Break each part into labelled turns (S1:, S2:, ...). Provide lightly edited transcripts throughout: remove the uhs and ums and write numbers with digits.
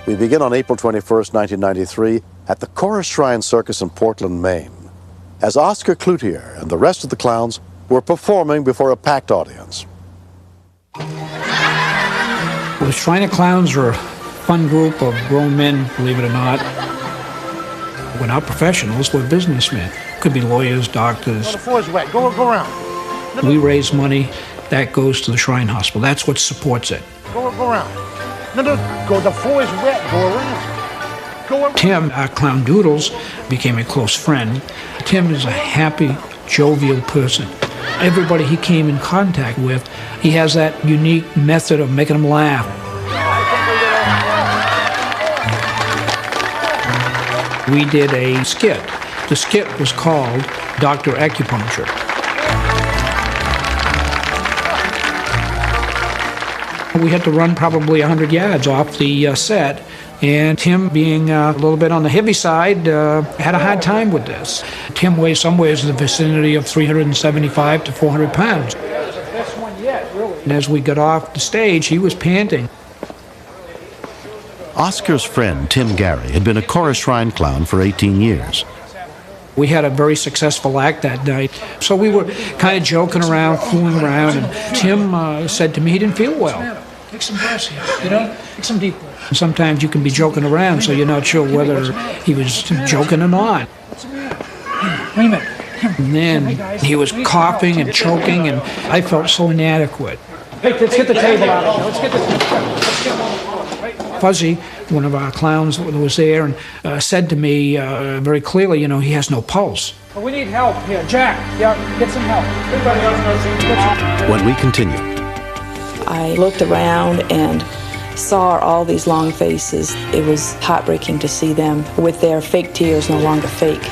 S1: We begin on April 21st, 1993, at the Chorus Shrine Circus in Portland, Maine, as Oscar Cloutier and the rest of the clowns were performing before a packed audience.
S2: The Shrine Clowns are a fun group of grown men, believe it or not. We're not professionals, we're businessmen. Could be lawyers, doctors.
S3: The floor's wet. Go around.
S2: We raise money that goes to the Shrine Hospital. That's what supports it.
S3: Go around. No, go. The floor is wet. Go around. Go around.
S2: Tim, our clown Doodles, became a close friend. Tim is a happy, jovial person. Everybody he came in contact with, he has that unique method of making them laugh. We did a skit. The skit was called Dr. Acupuncture. We had to run probably 100 yards off the set, and Tim, being a little bit on the heavy side, had a hard time with this. Tim weighs somewhere in the vicinity of 375 to 400 pounds. And as we got off the stage, he was panting.
S1: Oscar's friend, Tim Gary, had been a Chorus Shrine clown for 18 years.
S2: We had a very successful act that night, so we were kind of joking around, fooling around, and Tim said to me he didn't feel well. Take some breaths here, take some deep breaths. Sometimes you can be joking around, so you're not sure whether he was joking or not.
S3: What's the matter? Wait a minute.
S2: And then he was coughing and choking, and I felt so inadequate.
S3: Hey, let's get the table out of here. Let's get
S2: Fuzzy, one of our clowns that was there, and said to me very clearly, he has no pulse.
S3: Well, we need help here. Jack, get some help. Everybody else knows.
S1: When we continue.
S4: I looked around and saw all these long faces. It was heartbreaking to see them with their fake tears no longer fake.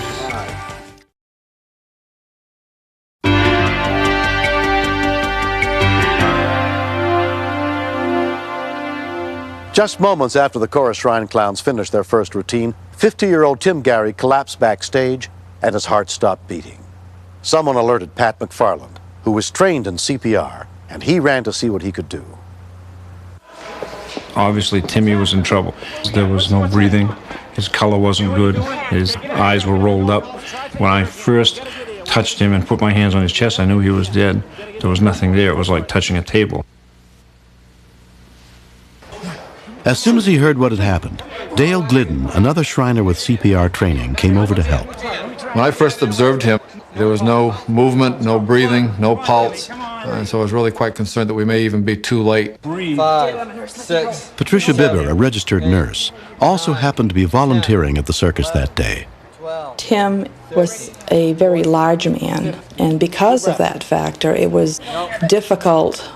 S1: Just moments after the Chorus Shrine clowns finished their first routine, 50-year-old Tim Gary collapsed backstage and his heart stopped beating. Someone alerted Pat McFarland, who was trained in CPR, and he ran to see what he could do.
S5: Obviously, Timmy was in trouble. There was no breathing. His color wasn't good. His eyes were rolled up. When I first touched him and put my hands on his chest, I knew he was dead. There was nothing there. It was like touching a table.
S1: As soon as he heard what had happened, Dale Glidden, another Shriner with CPR training, came over to help.
S6: When I first observed him, there was no movement, no breathing, no pulse, and so I was really quite concerned that we may even be too late.
S7: 5, 6.
S1: Patricia Bibber, a registered nurse, also happened to be volunteering at the circus that day.
S4: Tim was a very large man, and because of that factor, it was difficult.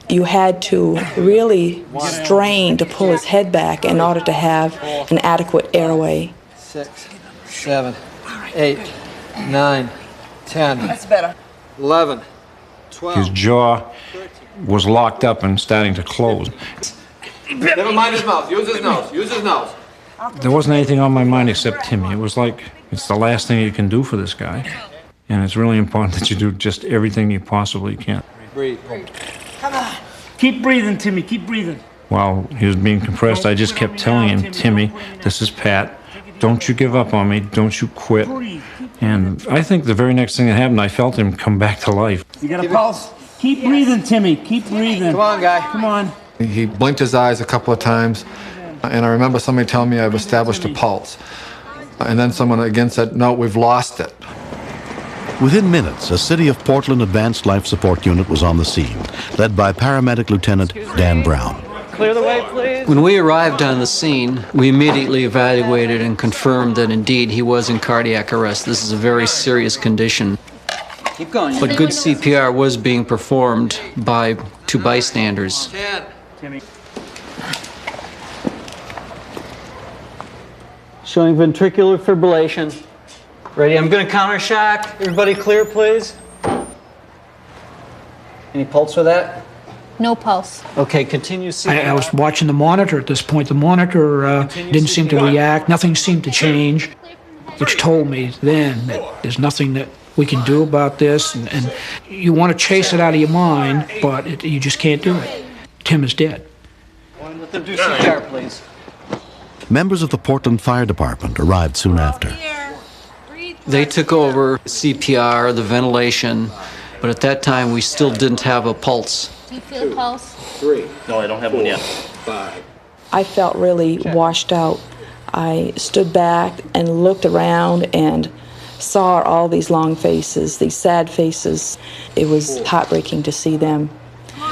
S4: You had to really strain to pull his head back in order to have an adequate airway.
S7: 6, 7, 8, 9, 10. That's better. 11, 12.
S5: His jaw was locked up and starting to close.
S7: Never mind his mouth. Use his nose. Use his nose.
S5: There wasn't anything on my mind except Timmy. It was like, it's the last thing you can do for this guy. And it's really important that you do just everything you possibly can.
S7: Breathe.
S3: Come on. Keep breathing, Timmy. Keep breathing.
S5: While he was being compressed, I just kept telling him, Timmy, this is Pat. Don't you give up on me. Don't you quit. And I think the very next thing that happened, I felt him come back to life.
S3: You got a pulse? Keep breathing, Timmy. Keep breathing.
S7: Come on, guy.
S3: Come on.
S6: He blinked his eyes a couple of times, and I remember somebody telling me I've established a pulse. And then someone again said, no, we've lost it.
S1: Within minutes, a City of Portland Advanced Life Support Unit was on the scene, led by Paramedic Lieutenant Dan Brown.
S3: Clear the way, please.
S8: When we arrived on the scene, we immediately evaluated and confirmed that indeed he was in cardiac arrest. This is a very serious condition.
S7: Keep going.
S8: But good CPR was being performed by 2 bystanders.
S7: 10.
S3: Timmy.
S7: Showing ventricular fibrillation. Ready? I'm going to counter shock. Everybody clear, please. Any pulse for that?
S9: No pulse.
S7: Okay, continue CPR.
S2: I was watching the monitor at this point. The monitor didn't seem to react. Nothing seemed to change, which told me then that there's nothing that we can do about this. And you want to chase it out of your mind, but you just can't do it. Tim is dead.
S7: Let them do CPR, please.
S1: members of the Portland Fire Department arrived soon after.
S8: They took over CPR, the ventilation, but at that time we still didn't have a pulse.
S9: Do you feel a pulse?
S10: 3. No, I don't have one yet. 5.
S4: I felt really washed out. I stood back and looked around and saw all these long faces, these sad faces. It was heartbreaking to see them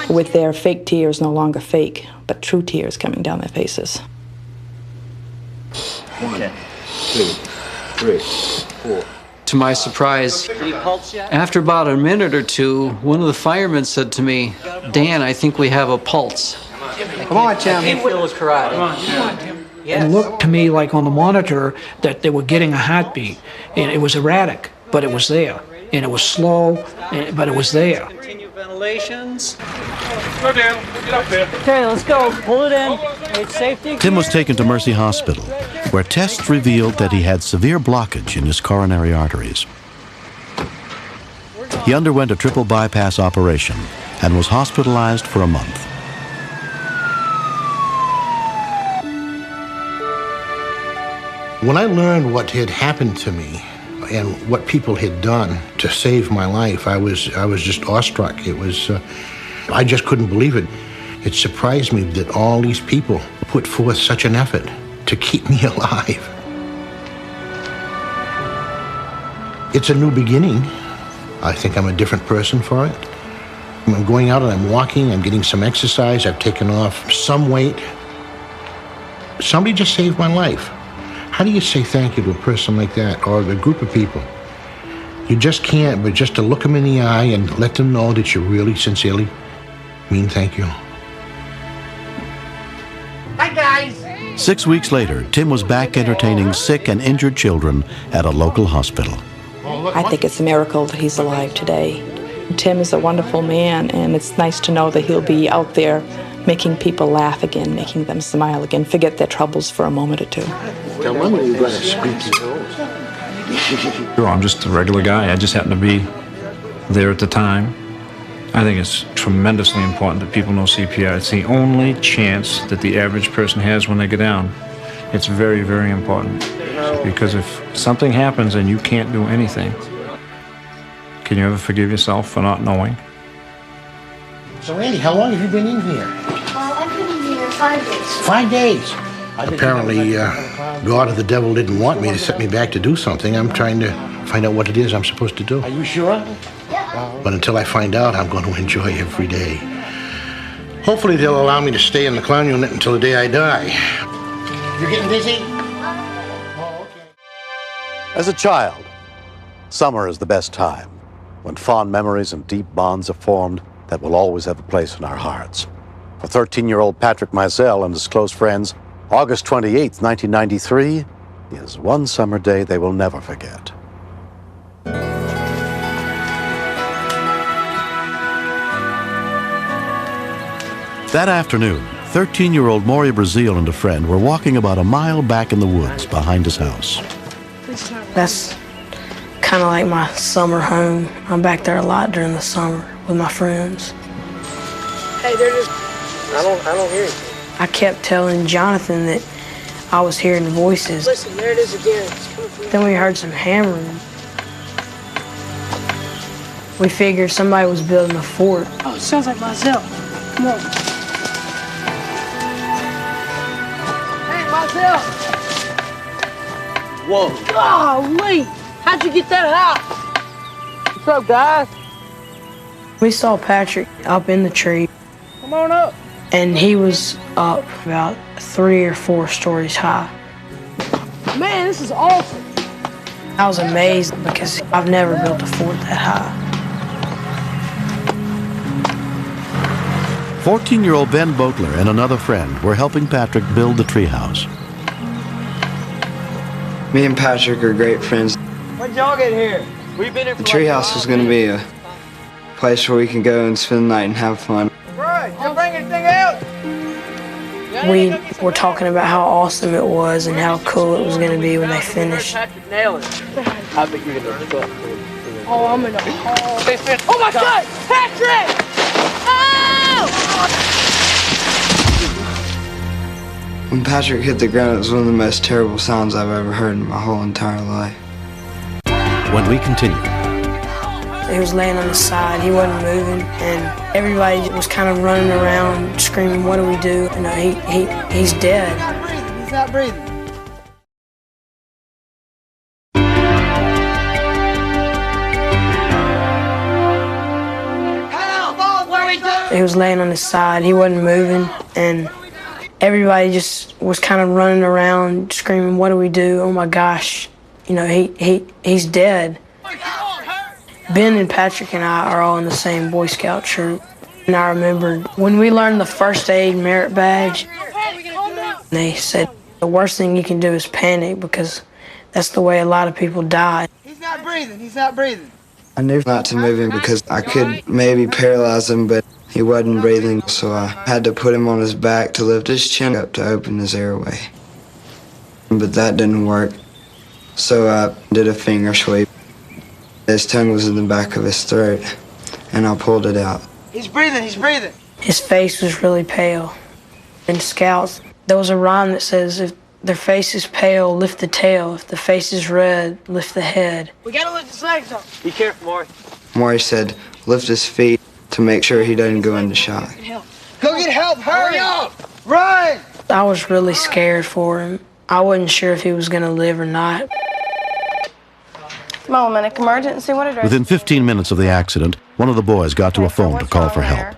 S4: with their fake tears no longer fake, but true tears coming down their faces.
S10: 1, 2, 3, 4.
S8: To my surprise, after about a minute or two, one of the firemen said to me, "Dan, I think we have a pulse."
S7: Come on, Tim. I can't feel his karate. Come on,
S2: It looked to me like on the monitor that they were getting a heartbeat, and it was erratic, but it was there, and it was slow, but it was there.
S7: Continue ventilations.
S3: Go down. Get up there.
S7: Okay, let's go. Pull it in. It's safety.
S1: Tim was taken to Mercy Hospital, where tests revealed that he had severe blockage in his coronary arteries. He underwent a triple bypass operation and was hospitalized for a month.
S11: When I learned what had happened to me and what people had done to save my life, I was just awestruck. It was, I just couldn't believe it. It surprised me that all these people put forth such an effort to keep me alive. It's a new beginning. I think I'm a different person for it. I'm going out and I'm walking, I'm getting some exercise, I've taken off some weight. Somebody just saved my life. How do you say thank you to a person like that, or a group of people? You just can't, but just to look them in the eye and let them know that you really sincerely mean thank you.
S3: Hi, guys.
S1: 6 weeks later, Tim was back entertaining sick and injured children at a local hospital.
S4: I think it's a miracle that he's alive today. Tim is a wonderful man, and it's nice to know that he'll be out there making people laugh again, making them smile again, forget their troubles for a moment or two.
S11: Tell Mama you gotta speak to
S5: Sure, I'm just a regular guy. I just happened to be there at the time. I think it's tremendously important that people know CPR. It's the only chance that the average person has when they get down. It's very, very important. Because if something happens and you can't do anything, can you ever forgive yourself for not knowing?
S11: So Andy, how long have you been in here?
S9: I've been in here 5 days.
S11: 5 days. Apparently, God or the devil didn't want me to set me back to do something. I'm trying to find out what it is I'm supposed to do.
S3: Are you sure?
S11: But until I find out, I'm going to enjoy every day. Hopefully, they'll allow me to stay in the clown unit until the day I die. You're getting dizzy? Oh, okay.
S1: As a child, summer is the best time, when fond memories and deep bonds are formed that will always have a place in our hearts. For 13-year-old Patrick Mizell and his close friends, August 28, 1993, is one summer day they will never forget. That afternoon, 13-year-old Maury Brazil and a friend were walking about a mile back in the woods behind his house.
S12: That's kind of like my summer home. I'm back there a lot during the summer with my friends.
S3: Hey, they're just... I don't hear you.
S12: I kept telling Jonathan that I was hearing voices.
S3: Listen, there it is again. It's coming from...
S12: Then we heard some hammering. We figured somebody was building a fort.
S3: Oh, it sounds like Mizell. Come on. Hey, Mizell!
S10: Whoa.
S3: Golly! How'd you get that out? What's up, guys?
S12: We saw Patrick up in the tree,
S3: Come on up.
S12: and he was up about 3 or 4 stories high.
S3: Man, this is awesome.
S12: I was amazed because I've never built a fort that high.
S1: 14-year-old Ben Boatler and another friend were helping Patrick build the treehouse.
S13: Me and Patrick are great friends.
S3: When'd y'all get here? We've been here for
S13: The treehouse is going to be a place where we can go and spend the night and have fun.
S3: Right, you bring anything out?
S12: We were talking about how awesome it was and how cool it was going to be when they finished.
S3: Patrick nailed it. I bet you're gonna cook. Oh, I'm in the hall. Oh my God, Patrick! Oh!
S13: When Patrick hit the ground, it was one of the most terrible sounds I've ever heard in my whole entire life.
S1: When we continue,
S12: He was laying on the side, he wasn't moving, and everybody was kind of running around screaming, what do we do? You know, he's dead.
S3: He's not breathing.
S12: He was laying on his side, he wasn't moving, and everybody just was kind of running around screaming, what do we do? Oh my gosh, you know, he's dead. Ben and Patrick and I are all in the same Boy Scout troop. And I remembered when we learned the first aid merit badge, they said the worst thing you can do is panic because that's the way a lot of people die.
S3: He's not breathing. He's not breathing.
S13: I knew not to move him because I could maybe paralyze him, but he wasn't breathing, so I had to put him on his back to lift his chin up to open his airway. But that didn't work, so I did a finger sweep. His tongue was in the back of his throat, and I pulled it out.
S3: He's breathing. He's breathing.
S12: His face was really pale. In Scouts, there was a rhyme that says, if their face is pale, lift the tail. If the face is red, lift the head.
S3: We gotta lift his legs up.
S10: Be careful, Maury.
S13: Maury said, lift his feet to make sure he doesn't go into shock.
S3: Go get help. Hurry up. Run.
S12: I was really scared for him. I wasn't sure if he was going to live or not.
S14: Moment, emergency, what address?
S1: within 15 minutes of the accident, one of the boys got to a phone to call for help.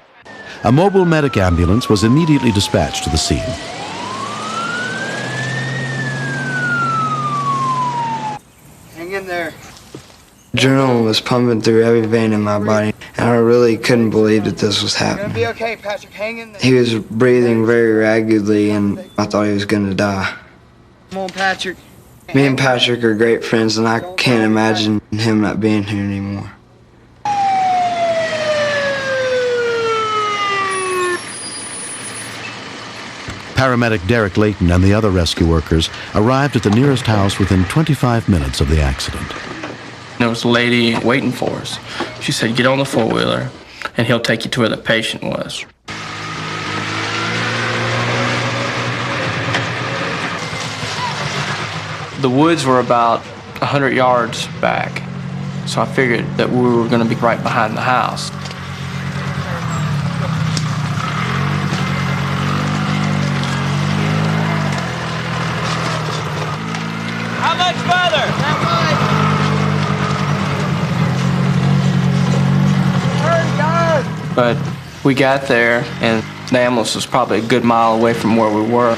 S1: A mobile medic ambulance was immediately dispatched to the scene.
S3: Hang in there.
S13: Adrenaline was pumping through every vein in my body, and I really couldn't believe that this was
S3: You're gonna
S13: happening.
S3: be okay, Patrick. Hang in there.
S13: He was breathing very raggedly, and I thought he was going to die.
S3: Come on, Patrick.
S13: Me and Patrick are great friends, and I can't imagine him not being here anymore.
S1: Paramedic Derek Layton and the other rescue workers arrived at the nearest house within 25 minutes of the accident.
S15: There was a lady waiting for us. She said, get on the four-wheeler, and he'll take you to where the patient was. The woods were about 100 yards back, so I figured that we were going to be right behind the house.
S10: How much further?
S15: But we got there, and the ambulance was probably a good mile away from where we were.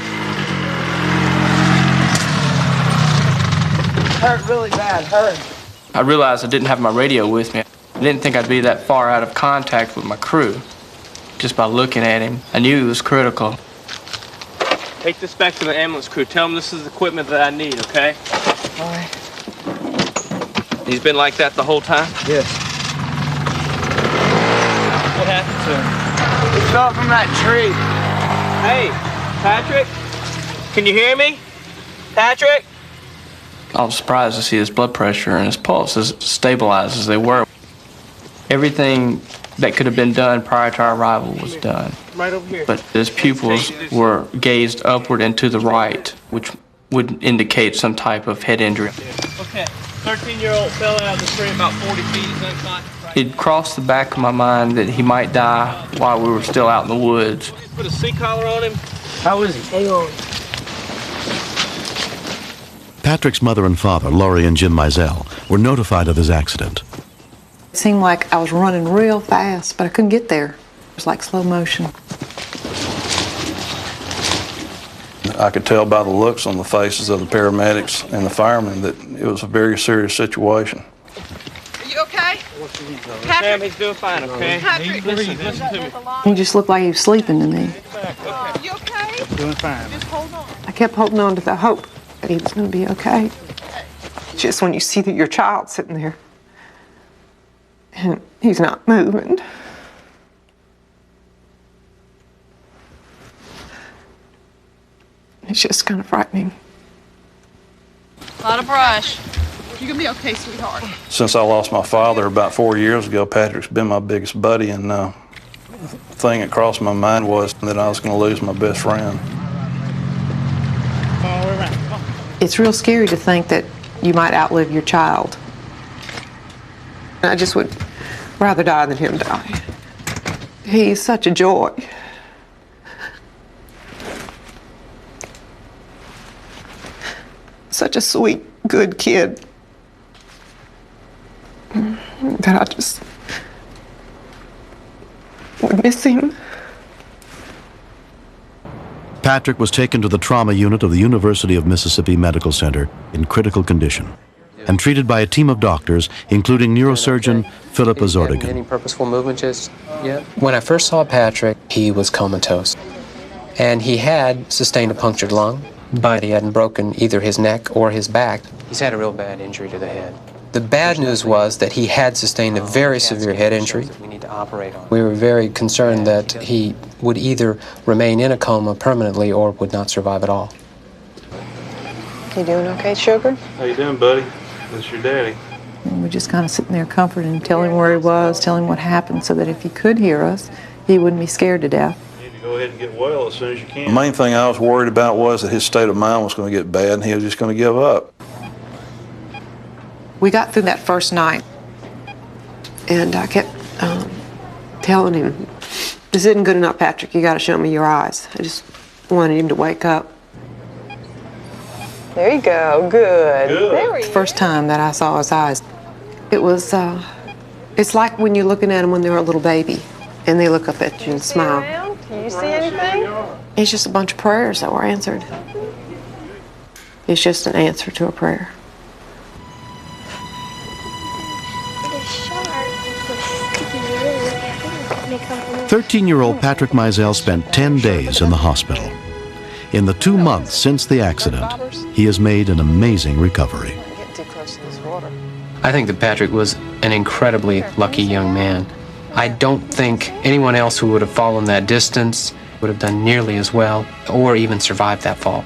S3: Hurt really bad. Hurt.
S15: I realized I didn't have my radio with me. I didn't think I'd be that far out of contact with my crew. Just by looking at him, I knew he was critical.
S10: Take this back to the ambulance crew. Tell them this is the equipment that I need, okay?
S3: All right.
S10: He's been like that the whole time?
S13: Yes.
S10: What happened to him?
S3: He fell from that tree.
S10: Hey, Patrick? Can you hear me? Patrick?
S15: I was surprised to see his blood pressure and his pulse as stabilized as they were. Everything that could have been done prior to our arrival was done.
S10: Right over here.
S15: But his pupils were gazed upward and to the right, which would indicate some type of head injury.
S10: Okay, 13-year-old fell out of the tree about 40 feet. He's unconscious.
S15: It crossed the back of my mind that he might die while we were still out in the woods.
S10: Put a C-collar on him.
S3: How is he?
S1: Patrick's mother and father, Laurie and Jim Mizell, were notified of his accident.
S16: It seemed like I was running real fast, but I couldn't get there. It was like slow motion.
S5: I could tell by the looks on the faces of the paramedics and the firemen that it was a very serious situation.
S3: Are you okay?
S10: Sam, he's doing fine, okay?
S3: Patrick.
S10: Listen to me.
S16: He just looked like he was sleeping to me.
S3: You okay?
S2: Doing fine.
S3: Just hold on.
S16: I kept holding on to the hope that he was going to be okay. Just when you see that your child's sitting there and he's not moving. It's just kind of frightening.
S14: A lot of brush.
S3: You're gonna be okay, sweetheart.
S5: Since I lost my father about 4 years ago, Patrick's been my biggest buddy, and the thing that crossed my mind was that I was going to lose my best friend.
S16: It's real scary to think that you might outlive your child. I just would rather die than him die. He's such a joy. Such a sweet, good kid that I just would miss him.
S1: Patrick was taken to the trauma unit of the University of Mississippi Medical Center in critical condition and treated by a team of doctors, including neurosurgeon Philip Azordigan.
S17: Any purposeful movement just yet? When I first saw Patrick, he was comatose. And he had sustained a punctured lung, but he hadn't broken either his neck or his back. He's had a real bad injury to the head. The bad news was that he had sustained a very severe head injury. We need to operate on. We were very concerned that he would either remain in a coma permanently or would not survive at all.
S14: You doing okay, sugar?
S5: How you doing, buddy? This your daddy.
S16: And we're just kind of sitting there comforting him, telling him where he was, telling him what happened, so that if he could hear us, he wouldn't be scared to death.
S5: You need to go ahead and get well as soon as you can.
S18: The main thing I was worried about was that his state of mind was going to get bad and he was just going to give up.
S16: We got through that first night, and I kept telling him, "This isn't good enough, Patrick. You got to show me your eyes." I just wanted him to wake up.
S14: There you go. Good. There
S16: The first time that I saw his eyes, it was, it's like when you're looking at them when they're a little baby, and they look up at you and smile.
S14: Can you see anything?
S16: It's just a bunch of prayers that were answered. It's just an answer to a prayer.
S1: 13-year-old Patrick Mizell spent 10 days in the hospital. In the 2 months since the accident, he has made an amazing recovery.
S17: I think that Patrick was an incredibly lucky young man. I don't think anyone else who would have fallen that distance would have done nearly as well or even survived that fall.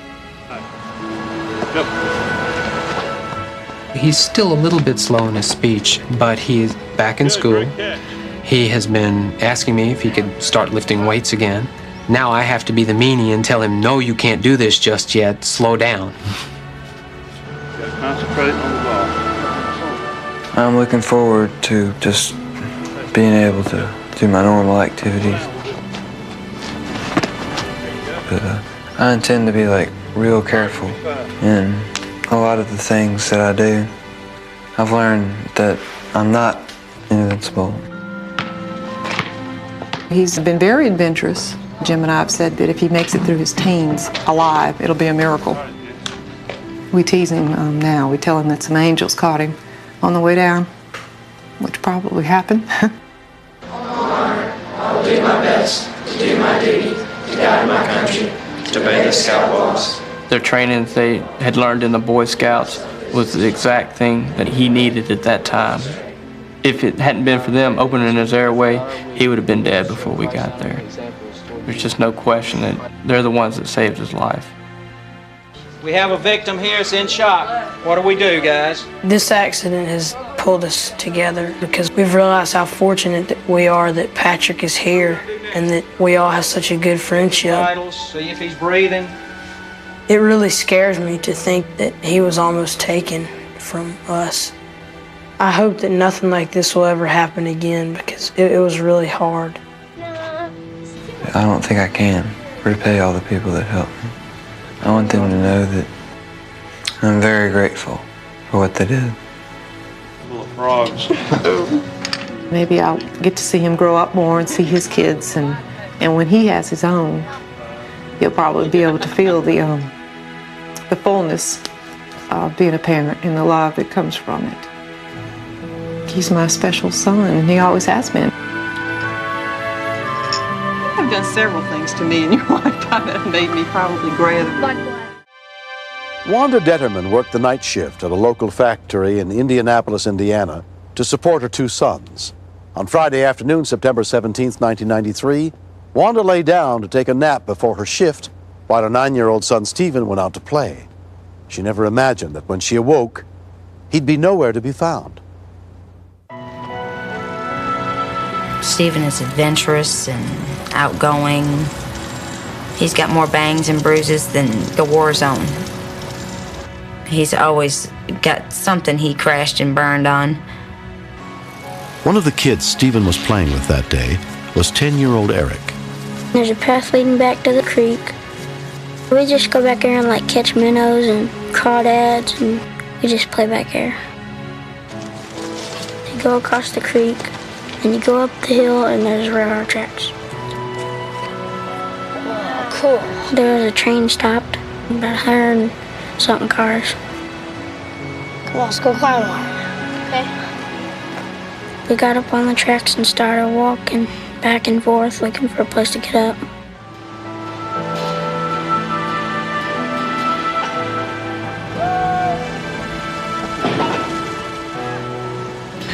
S17: He's still a little bit slow in his speech, but he's back in school. He has been asking me if he could start lifting weights again. Now I have to be the meanie and tell him, no, you can't do this just yet. Slow down.
S5: Concentrate on the ball.
S13: I'm looking forward to just being able to do my normal activities. But I intend to be like real careful in a lot of the things that I do. I've learned that I'm not invincible.
S16: He's been very adventurous. Jim and I have said that if he makes it through his teens alive, it'll be a miracle. We tease him now. We tell him that some angels caught him on the way down, which probably happened.
S19: I will do my best to do my duty, to guide my country, to obey the scout laws.
S15: Their training they had learned in the Boy Scouts was the exact thing that he needed at that time. If it hadn't been for them opening his airway, he would have been dead before we got there. There's just no question that they're the ones that saved his life.
S7: We have a victim here that's in shock. What do we do, guys?
S12: This accident has pulled us together because we've realized how fortunate that we are that Patrick is here and that we all have such a good friendship.
S7: Vitals, see if he's breathing.
S12: It really scares me to think that he was almost taken from us. I hope that nothing like this will ever happen again because it was really hard.
S13: I don't think I can repay all the people that helped me. I want them to know that I'm very grateful for what they did.
S5: Little frogs.
S16: Maybe I'll get to see him grow up more and see his kids, and when he has his own, he'll probably be able to feel the fullness of being a parent and the love that comes from it. He's my special son, and he always has been. You've done several things to me in your lifetime that have made me probably greater.
S1: Wanda Detterman worked the night shift at a local factory in Indianapolis, Indiana, to support her 2 sons. On Friday afternoon, September 17, 1993, Wanda lay down to take a nap before her shift while her 9-year-old son Stephen went out to play. She never imagined that when she awoke, he'd be nowhere to be found.
S20: Stephen is adventurous and outgoing. He's got more bangs and bruises than the war zone. He's always got something he crashed and burned on.
S1: One of the kids Stephen was playing with that day was 10-year-old Eric.
S9: There's a path leading back to the creek. We just go back there and like catch minnows and crawdads, and we just play back there. You go across the creek, and you go up the hill, and there's railroad tracks. Cool. There was a train stopped, about 100 and something cars. Come on, let's go climb one. Okay. We got up on the tracks and started walking back and forth, looking for a place to get up.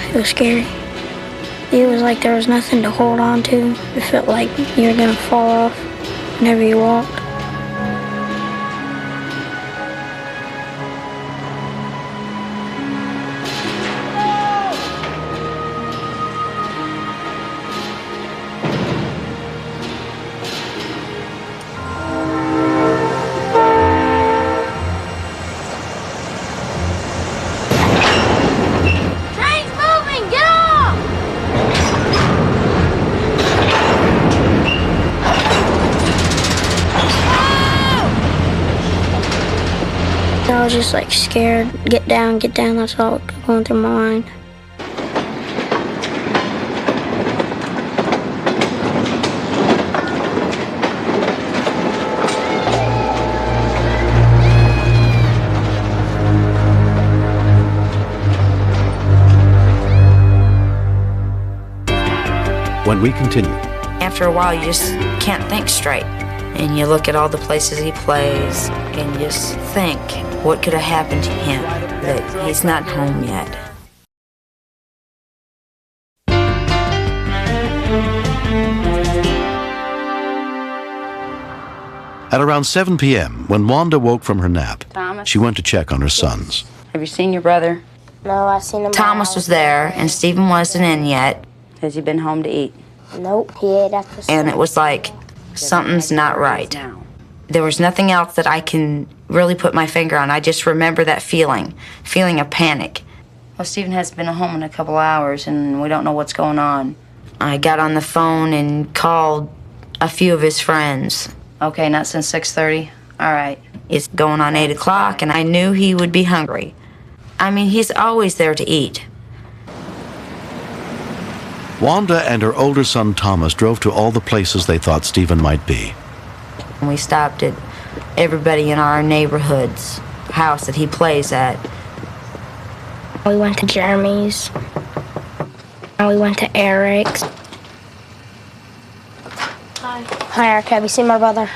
S9: It was scary. It was like there was nothing to hold on to. It felt like you were gonna fall off whenever you walked. I was just like scared. Get down, that's all going through my mind.
S1: When we continue.
S20: After a while, you just can't think straight. And you look at all the places he plays, and you just think, what could have happened to him? That he's not home yet.
S1: At around 7 p.m., when Wanda woke from her nap,
S20: Thomas?
S1: she went to check on her sons.
S20: Have you seen your brother?
S9: No, I seen him.
S20: Thomas was there, and Stephen wasn't in yet. Has he been home to eat?
S9: Nope, he ate after school.
S20: And it was like, something's not right. There was nothing else that I can really put my finger on. I just remember that feeling of panic. Well, Stephen hasn't been home in a couple hours, and we don't know what's going on. I got on the phone and called a few of his friends. Okay, not since 6:30. All right. It's going on 8 o'clock, and I knew he would be hungry. I mean, he's always there to eat.
S1: Wanda and her older son Thomas drove to all the places they thought Stephen might be.
S20: We stopped at everybody in our neighborhood's house that he plays at.
S9: We went to Jeremy's. We went to Eric's. Hi. Hi, Eric. Have you seen my brother?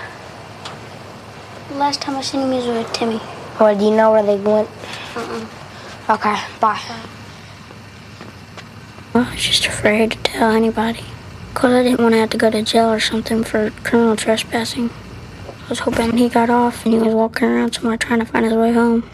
S9: The last time I seen him, he was with Timmy. Well, do you know where they went? Okay, bye. I was just afraid to tell anybody, because I didn't want to have to go to jail or something for criminal trespassing. I was hoping he got off and he was walking around somewhere trying to find his way home.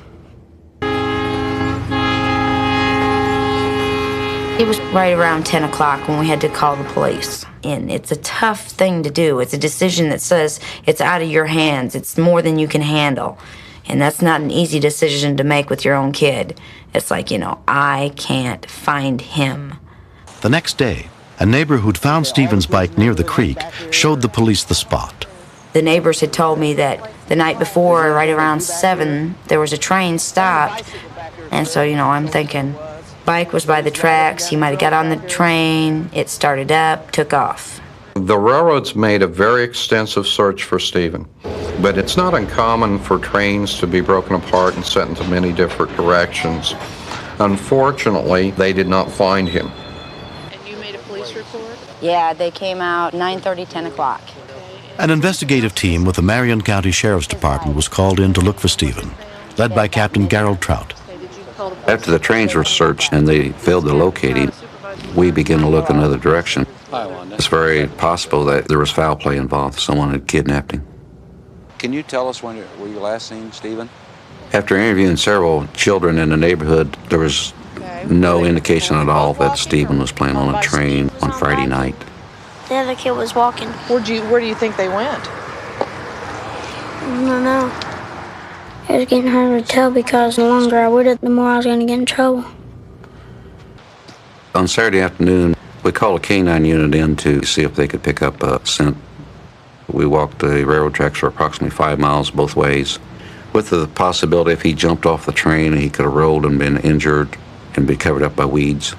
S20: It was right around 10 o'clock when we had to call the police. And it's a tough thing to do. It's a decision that says it's out of your hands. It's more than you can handle. And that's not an easy decision to make with your own kid. It's like, I can't find him.
S1: The next day, a neighbor who'd found Stephen's bike near the creek showed the police the spot.
S20: The neighbors had told me that the night before, right around 7, there was a train stopped. And so, I'm thinking, bike was by the tracks, he might have got on the train, it started up, took off.
S21: The railroads made a very extensive search for Stephen, but it's not uncommon for trains to be broken apart and sent into many different directions. Unfortunately, they did not find him.
S16: And you made a police report?
S20: Yeah, they came out 9:30, 10 o'clock.
S1: An investigative team with the Marion County Sheriff's Department was called in to look for Stephen, led by Captain Gerald Trout.
S22: After the trains were searched and they failed to locate him, we began to look another direction. It's very possible that there was foul play involved. Someone had kidnapped him.
S23: Can you tell us when were you last seen Stephen?
S22: After interviewing several children in the neighborhood, there was no indication at all that Stephen was playing on a train on Friday night.
S9: The other kid was walking.
S16: Where do you think they went?
S9: I don't know. It was getting harder to tell because the longer I waited, the more I was going to get in trouble.
S22: On Saturday afternoon, we called a canine unit in to see if they could pick up a scent. We walked the railroad tracks for approximately 5 miles both ways, with the possibility if he jumped off the train, he could have rolled and been injured and be covered up by weeds.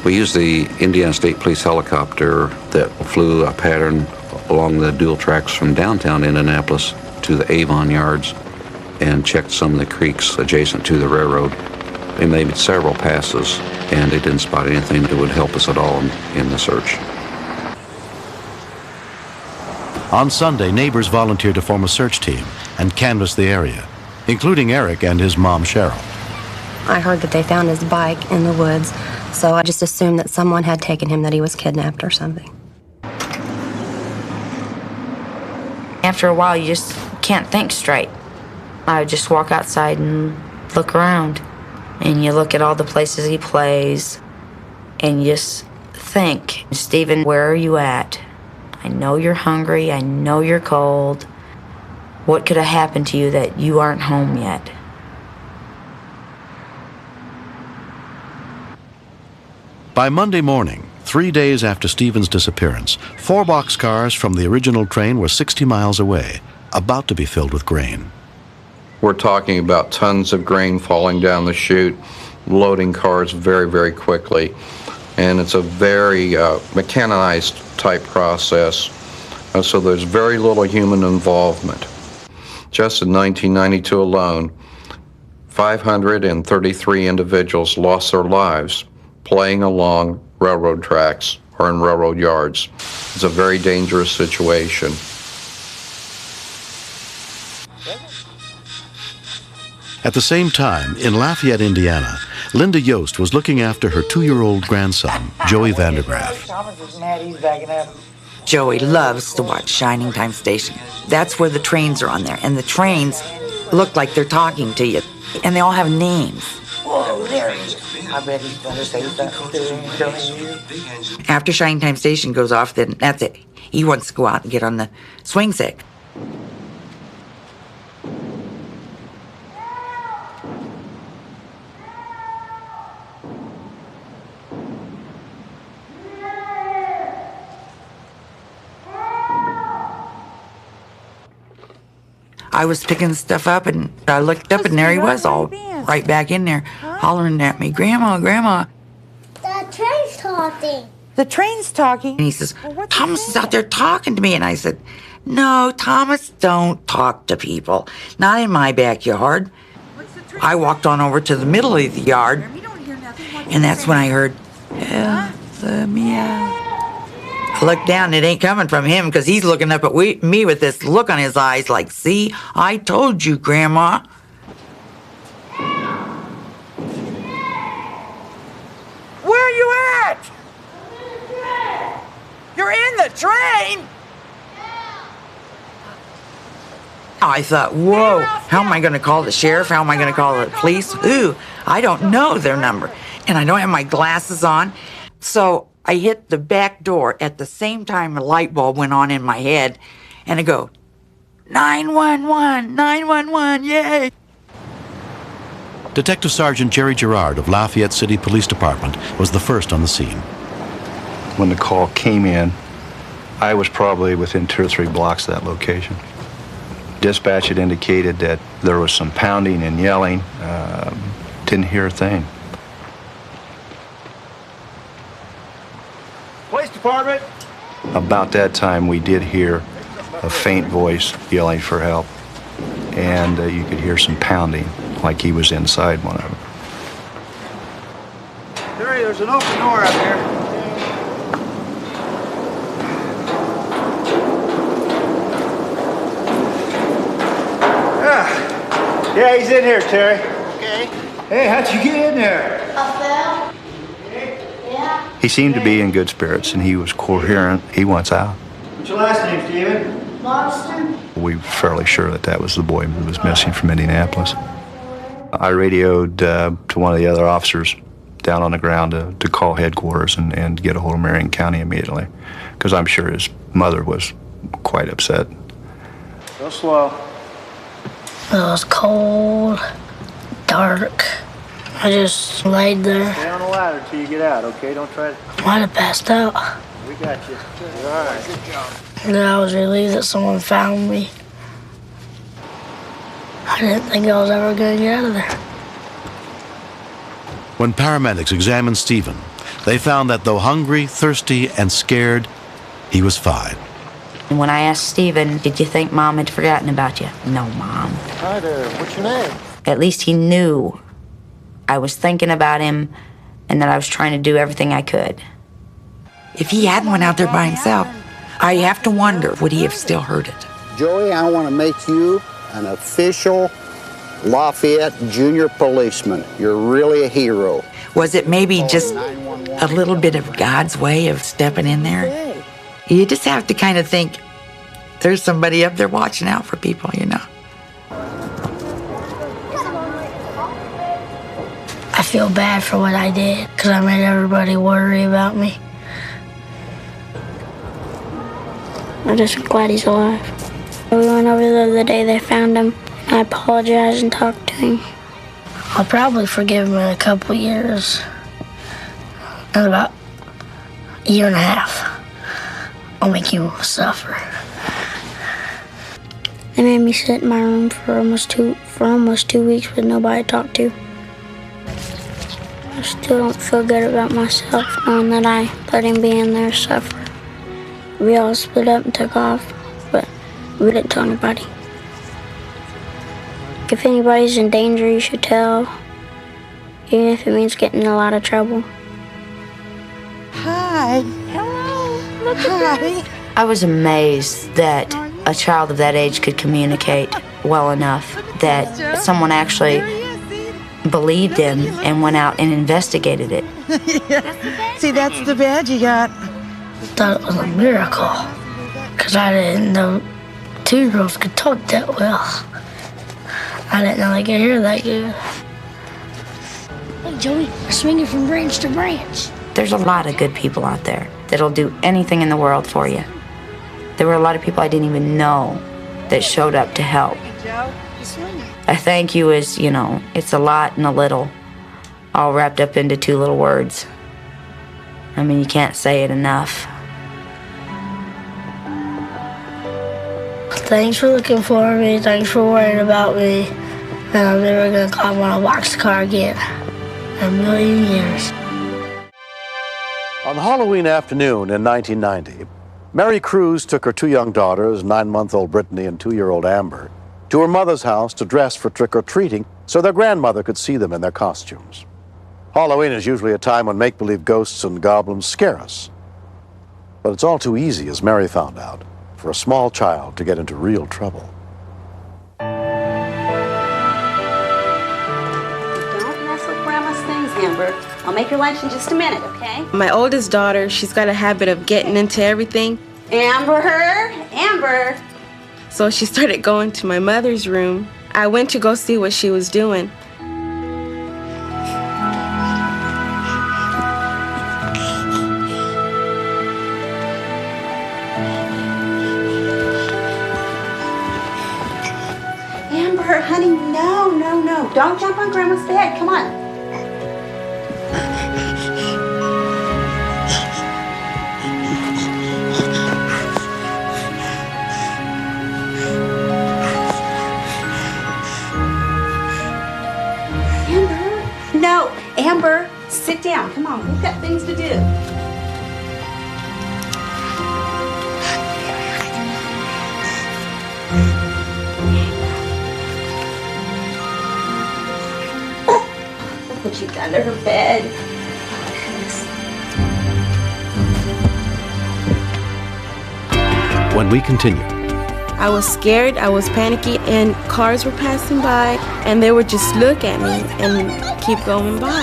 S22: We used the Indiana State Police helicopter that flew a pattern along the dual tracks from downtown Indianapolis to the Avon yards and checked some of the creeks adjacent to the railroad. They made several passes, and they didn't spot anything that would help us at all in the search.
S1: On Sunday, neighbors volunteered to form a search team and canvass the area, including Eric and his mom, Cheryl.
S4: I heard that they found his bike in the woods, so I just assumed that someone had taken him, that he was kidnapped or something.
S20: After a while, you just can't think straight. I would just walk outside and look around. And you look at all the places he plays, and you just think, Stephen, where are you at? I know you're hungry. I know you're cold. What could have happened to you that you aren't home yet?
S1: By Monday morning, 3 days after Stephen's disappearance, 4 boxcars from the original train were 60 miles away, about to be filled with grain.
S21: We're talking about tons of grain falling down the chute, loading cars very, very quickly. And it's a very mechanized type process, so there's very little human involvement. Just in 1992 alone, 533 individuals lost their lives playing along railroad tracks or in railroad yards. It's a very dangerous situation.
S1: At the same time, in Lafayette, Indiana, Linda Yost was looking after her 2-year-old grandson, Joey Vandergraff.
S6: Joey loves to watch Shining Time Station. That's where the trains are on there, and the trains look like they're talking to you, and they all have names. Whoa, there he is. I bet he's gonna say something. After Shining Time Station goes off, then that's it. He wants to go out and get on the swing set. I was picking stuff up, and I looked up, and there he was, all right back in there, hollering at me, "Grandma, Grandma."
S9: The train's talking.
S6: The train's talking? And he says, "Thomas is out there talking to me." And I said, "No, Thomas, don't talk to people. Not in my backyard." I walked on over to the middle of the yard, and that's when I heard, "Help the meow." I looked down, it ain't coming from him, because he's looking up at me with this look on his eyes like, "See, I told you, Grandma." Where are you at? You're in the train? I thought, whoa, how am I going to call the sheriff? How am I going to call the police? Ooh, I don't know their number. And I don't have my glasses on. So I hit the back door at the same time a light bulb went on in my head. And I go, 911, 911, yay.
S1: Detective Sergeant Jerry Gerard of Lafayette City Police Department was the first on the scene.
S18: When the call came in, I was probably within 2 or 3 blocks of that location. Dispatch had indicated that there was some pounding and yelling. Didn't hear a thing.
S10: Police department.
S18: About that time, we did hear a faint voice yelling for help, and you could hear some pounding, like he was inside one of them.
S10: There's an open door out there. Yeah, he's in here, Terry.
S8: Okay.
S10: Hey, how'd you get in there?
S9: I fell. Yeah.
S18: He seemed to be in good spirits, and he was coherent. He wants out.
S10: What's your last name, Stephen?
S9: Marston.
S18: We were fairly sure that that was the boy who was missing from Indianapolis. I radioed to one of the other officers down on the ground to call headquarters and get a hold of Marion County immediately, because I'm sure his mother was quite upset.
S10: Go slow.
S3: It was cold, dark. I just laid there.
S2: Stay on the ladder until you get out, okay? Don't try to...
S3: Might have passed out.
S2: We got you. You're all right. Good job.
S3: And then I was relieved that someone found me. I didn't think I was ever going to get out of there.
S1: When paramedics examined Stephen, they found that though hungry, thirsty, and scared, he was fine.
S20: And when I asked Stephen, did you think Mom had forgotten about you? No, Mom.
S2: Hi there. What's your name?
S20: At least he knew I was thinking about him and that I was trying to do everything I could.
S6: If he hadn't went out there by himself, I have to wonder, would he have still heard it?
S8: Joey, I want to make you an official Lafayette junior policeman. You're really a hero.
S6: Was it maybe just a little bit of God's way of stepping in there? You just have to kind of think, there's somebody up there watching out for people, you know.
S3: I feel bad for what I did because I made everybody worry about me.
S9: I'm just glad he's alive. We went over there the day they found him. I apologized and talked to him.
S3: I'll probably forgive him in a couple years. In about a year and a half. I'll make him suffer.
S9: They made me sit in my room for almost two weeks with nobody to talk to. I still don't feel good about myself knowing that I let him be in there suffer. We all split up and took off, but we didn't tell anybody. If anybody's in danger, you should tell, even if it means getting in a lot of trouble.
S6: Hi.
S20: Hello. Look at this. I was amazed that a child of that age could communicate well enough that someone actually believed him and went out and investigated it.
S11: Yeah. See, that's the badge you got.
S3: I thought it was a miracle because I didn't know 2-year-olds could talk that well. I didn't know they could hear that good. Hey, Joey, we're swinging from branch to branch.
S20: There's a lot of good people out there that'll do anything in the world for you. There were a lot of people I didn't even know that showed up to help. A thank you is, you know, it's a lot and a little, all wrapped up into 2 little words. I mean, you can't say it enough.
S3: Thanks for looking for me. Thanks for worrying about me. And I'm never going to climb on a boxcar again in a million years.
S1: On Halloween afternoon in 1990, Mary Cruz took her 2 young daughters, 9-month-old Brittany and 2-year-old Amber, to her mother's house to dress for trick-or-treating so their grandmother could see them in their costumes. Halloween is usually a time when make-believe ghosts and goblins scare us. But it's all too easy, as Mary found out, for a small child to get into real trouble.
S24: Don't mess with Grandma's things, Amber. I'll make your lunch in just a minute, okay?
S25: My oldest daughter, she's got a habit of getting into everything.
S24: Amber!
S25: So she started going to my mother's room. I went to go see what she was doing.
S24: Amber, honey, no. Don't jump on Grandma's bed. Come on. No, Amber, sit down. Come on, we've got things to do. Look what you've done to her bed.
S1: When we continue.
S25: I was scared, I was panicky, and cars were passing by, and they would just look at me and keep going by.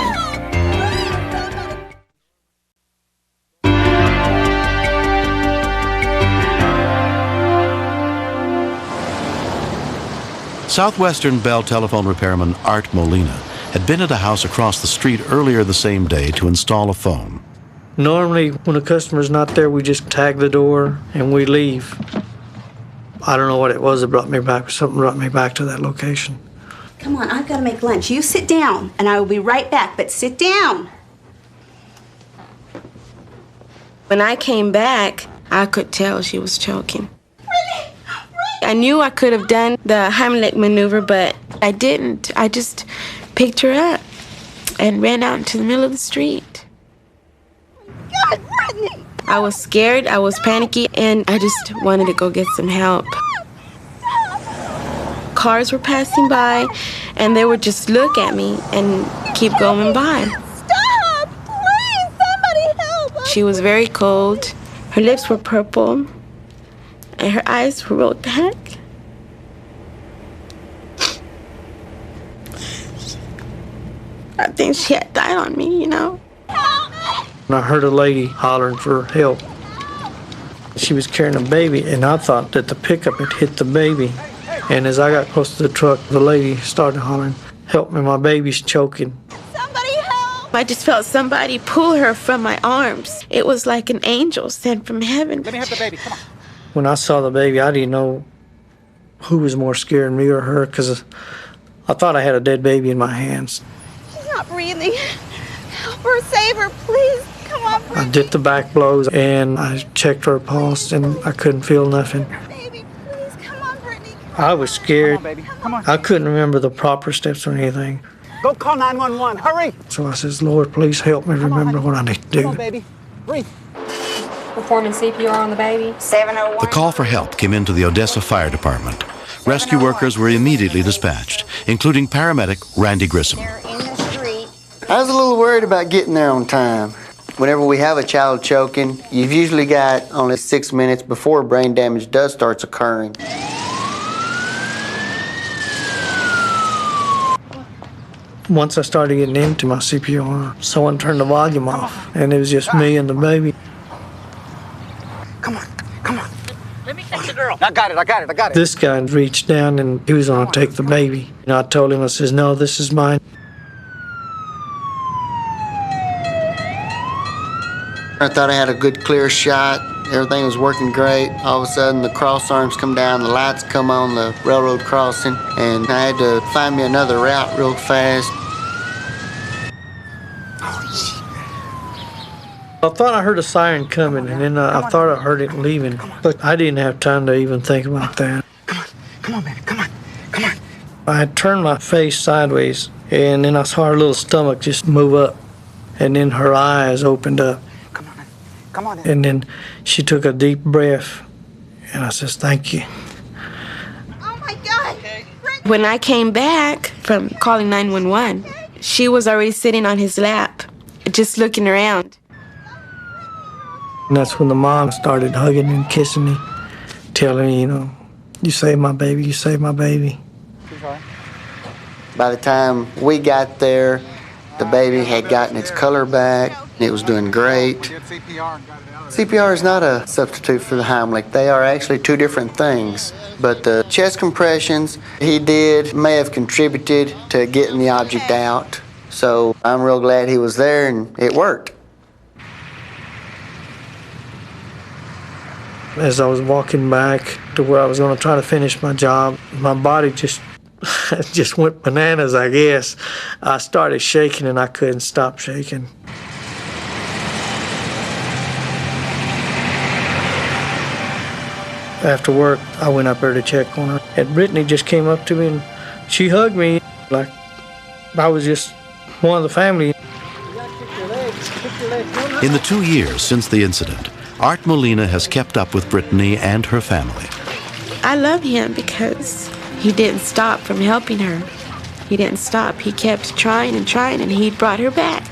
S1: Southwestern Bell telephone repairman Art Molina had been at a house across the street earlier the same day to install a phone.
S7: Normally, when a customer's not there, we just tag the door and we leave.
S2: I don't know what it was that brought me back, but something brought me back to that location.
S24: Come on, I've got to make lunch. You sit down, and I will be right back, but sit down.
S25: When I came back, I could tell she was choking. I knew I could have done the Heimlich maneuver, but I didn't. I just picked her up and ran out into the middle of the street.
S24: God, Brittany!
S25: I was scared, I was panicky, and I just wanted to go get some help. Cars were passing by, and they would just look at me and keep going by.
S24: Stop! Please, somebody help us!
S25: She was very cold. Her lips were purple, and her eyes were rolled back. I think she had died on me, you know.
S2: And I heard a lady hollering for help. She was carrying a baby, and I thought that the pickup had hit the baby. And as I got close to the truck, the lady started hollering, "Help me, my baby's choking."
S24: Somebody help!
S25: I just felt somebody pull her from my arms. It was like an angel sent from heaven.
S2: Let me have the baby, come on. When I saw the baby, I didn't know who was more scared, me or her, because I thought I had a dead baby in my hands.
S24: She's not breathing. Help her, save her, please. Come on, Brittany.
S2: I did the back blows, and I checked her pulse, and I couldn't feel nothing.
S24: Baby, please, come on, Brittany.
S2: I was scared.
S24: Come on, baby. Come on.
S2: I couldn't remember the proper steps or anything.
S12: Go call 911. Hurry!
S2: So I says, "Lord, please help me remember what I need to do."
S12: Come on, baby. Breathe.
S4: Performing CPR on the baby. 701.
S1: The call for help came into the Odessa Fire Department. Rescue workers were immediately dispatched, including paramedic Randy Grissom.
S14: I was a little worried about getting there on time. Whenever we have a child choking, you've usually got only 6 minutes before brain damage does start occurring.
S2: Once I started getting into my CPR, someone turned the volume off, and it was just me and the baby.
S12: Let me catch the girl. I got it.
S2: This guy reached down, and he was going to take the baby. And I told him, I says, "No, this is mine."
S14: I thought I had a good, clear shot. Everything was working great. All of a sudden, the cross arms come down, the lights come on the railroad crossing, and I had to find me another route real fast.
S2: I thought I heard a siren coming, and then I thought I heard it leaving. But I didn't have time to even think about that.
S12: Come on, baby. Come on.
S2: I had turned my face sideways, and then I saw her little stomach just move up, and then her eyes opened up.
S12: Come on.
S2: And then she took a deep breath, and I says, "Thank you."
S24: Oh, my God.
S25: When I came back from calling 911, she was already sitting on his lap, just looking around.
S2: And that's when the mom started hugging and kissing me, telling me, "You saved my baby, you saved my baby."
S14: By the time we got there, the baby had gotten its color back. It was doing great. CPR is not a substitute for the Heimlich. They are actually two different things. But the chest compressions he did may have contributed to getting the object out. So I'm real glad he was there, and it worked.
S2: As I was walking back to where I was going to try to finish my job, my body just went bananas, I guess. I started shaking, and I couldn't stop shaking. After work, I went up there to check on her. And Brittany just came up to me, and she hugged me like I was just one of the family.
S1: In the 2 years since the incident, Art Molina has kept up with Brittany and her family.
S25: I love him because he didn't stop from helping her. He didn't stop. He kept trying, and he brought her back.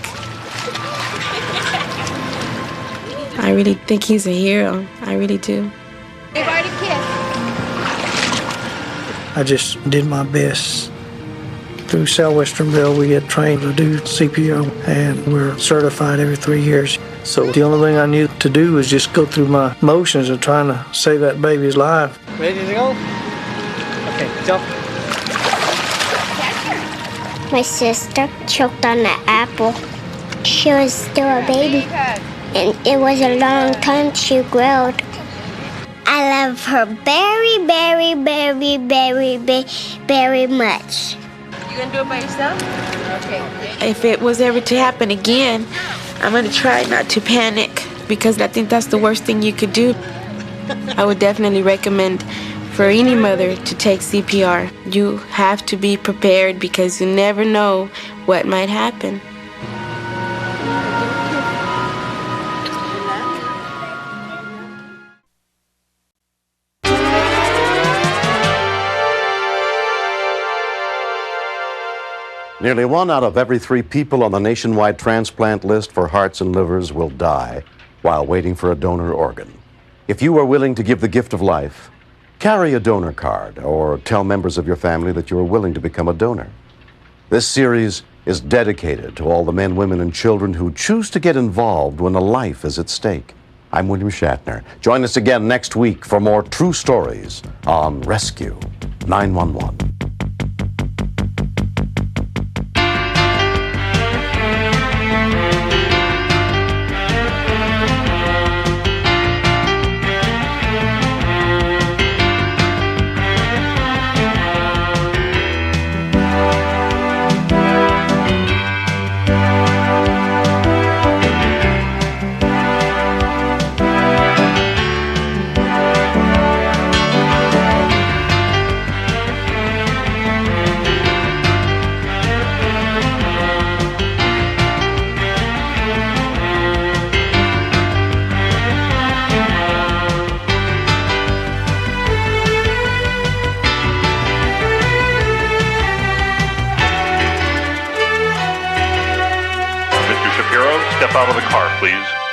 S25: I really think he's a hero. I really do.
S24: Everybody kiss.
S2: I just did my best. Through Southwesternville, we get trained to do CPR, and we're certified every 3 years. So the only thing I knew to do was just go through my motions of trying to save that baby's life.
S12: Ready to go? Okay, jump.
S9: My sister choked on the apple. She was still a baby, and it was a long time she growled. I I love her very, very, very, very, very, very much.
S25: You gonna do it by yourself? Okay. If it was ever to happen again, I'm gonna try not to panic because I think that's the worst thing you could do. I would definitely recommend for any mother to take CPR. You have to be prepared because you never know what might happen.
S1: Nearly 1 out of every 3 people on the nationwide transplant list for hearts and livers will die while waiting for a donor organ. If you are willing to give the gift of life, carry a donor card or tell members of your family that you are willing to become a donor. This series is dedicated to all the men, women, and children who choose to get involved when a life is at stake. I'm William Shatner. Join us again next week for more true stories on Rescue 911.
S5: Step out of the car, please.